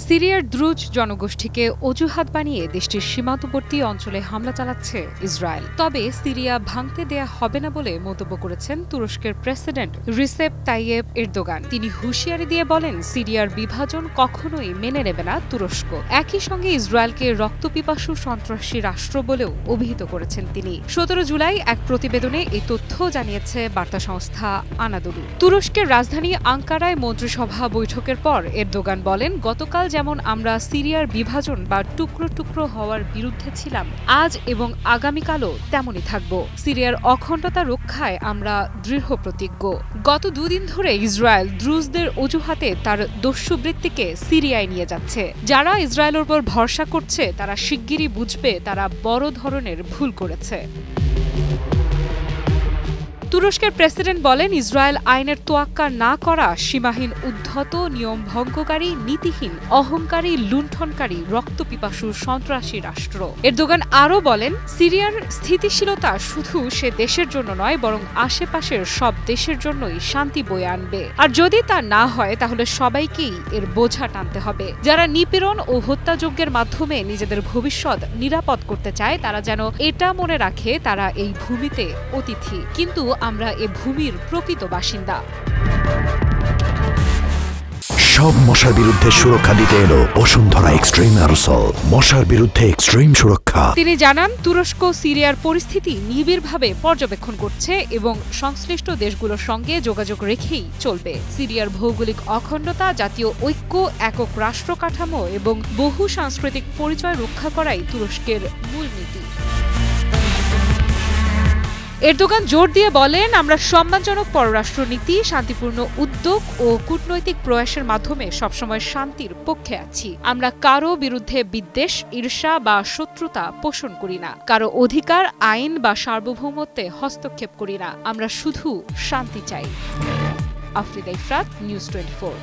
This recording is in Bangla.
সিরিয়ার দ্রুজ জনগোষ্ঠীকে অজুহাত বানিয়ে দেশটির সীমান্তবর্তী অঞ্চলে হামলা চালাচ্ছে ইসরায়েল। তবে সিরিয়া ভাঙতে দেয়া হবে না বলে মন্তব্য করেছেন তুরস্কের প্রেসিডেন্ট রিসেপ তাইয়েপ এরদোগান। তিনি হুঁশিয়ারি দিয়ে বলেন, সিরিয়ার বিভাজন কখনোই মেনে নেবে না তুরস্ক। একই সঙ্গে ইসরায়েলকে রক্তপিপাসু সন্ত্রাসী রাষ্ট্র বলেও অভিহিত করেছেন তিনি। 17 জুলাই এক প্রতিবেদনে এই তথ্য জানিয়েছে বার্তা সংস্থা আনাদোলু। তুরস্কের রাজধানী আঙ্কারায় মন্ত্রিসভা বৈঠকের পর এরদোগান বলেন, গতকাল যেমন আমরা সিরিয়ার বিভাজন বা টুকরো টুকরো হওয়ার বিরুদ্ধে ছিলাম, আজ এবং আগামীকালও তেমনই থাকব। সিরিয়ার অখণ্ডতা রক্ষায় আমরা দৃঢ় প্রতিজ্ঞ। গত দুদিন ধরে ইসরায়েল দ্রুজদের অজুহাতে তার দস্যুবৃত্তিকে সিরিয়ায় নিয়ে যাচ্ছে। যারা ইসরায়েলের উপর ভরসা করছে তারা শিগগিরই বুঝবে তারা বড় ধরনের ভুল করেছে। তুরস্কের প্রেসিডেন্ট বলেন, ইসরায়েল আইনের তোয়াক্কা না করা সীমাহীন উদ্ধত, নিয়ম ভঙ্গকারী, নীতিহীন, অহংকারী, লুণ্ঠনকারী, রক্তপিপাসু সন্ত্রাসী রাষ্ট্র। এরদোগান আরও বলেন, সিরিয়ার স্থিতিশীলতা শুধু সে দেশের জন্য নয়, বরং আশেপাশের সব দেশের জন্যই শান্তি বয়ে আনবে। আর যদি তা না হয় তাহলে সবাইকেই এর বোঝা টানতে হবে। যারা নিপীড়ন ও হত্যাযজ্ঞের মাধ্যমে নিজেদের ভবিষ্যৎ নিরাপদ করতে চায় তারা যেন এটা মনে রাখে তারা এই ভূমিতে অতিথি, কিন্তু আমরা এ ভূমির প্রকৃত বাসিন্দা। সব মশার বিরুদ্ধে সুরক্ষা দিতে এলো বসুন্ধরা এক্সট্রিম অ্যারোসল, মশার বিরুদ্ধে এক্সট্রিম সুরক্ষা। তিনি জানান, তুরস্ক সিরিয়ার পরিস্থিতি নিবিড়ভাবে পর্যবেক্ষণ করছে এবং সংশ্লিষ্ট দেশগুলোর সঙ্গে যোগাযোগ রেখেই চলবে। সিরিয়ার ভৌগোলিক অখণ্ডতা, জাতীয় ঐক্য, একক রাষ্ট্র কাঠামো এবং বহু সাংস্কৃতিক পরিচয় রক্ষা করাই তুরস্কের মূলনীতি। এরদোগান জোর দিয়ে বলেন, আমরা সম্মানজনক পররাষ্ট্রনীতি, শান্তিপূর্ণ উদ্যোগ ও কূটনৈতিক প্রয়াসের মাধ্যমে সবসময় শান্তির পক্ষে আছি। আমরা কারো বিরুদ্ধে বিদ্বেষ, ঈর্ষা বা শত্রুতা পোষণ করি না। কারো অধিকার, আইন বা সার্বভৌমত্বে হস্তক্ষেপ করি না। আমরা শুধু শান্তি চাই। আফরিদা ইফরাত, নিউজ 24।